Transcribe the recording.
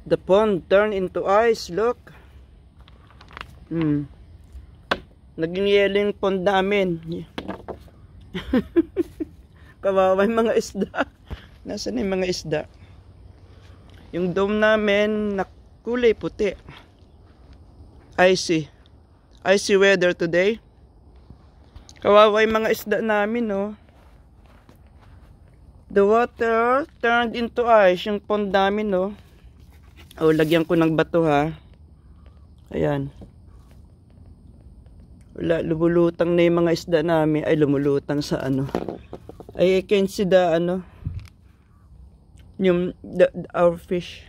The pond turned into ice. Look. Naging yelo yung pond namin. Kawawa yung mga isda. Nasaan yung mga isda? Yung dome namin na kulay puti. Icy. Icy weather today. Kawawa yung mga isda namin, oh. The water turned into ice. Yung pond namin, oh. Oh, lagyan ko ng bato, ha. Ayan. Wala, lumulutang na yung mga isda namin. Ay, lumulutang sa ano. I can see the, ano, yung, our fish.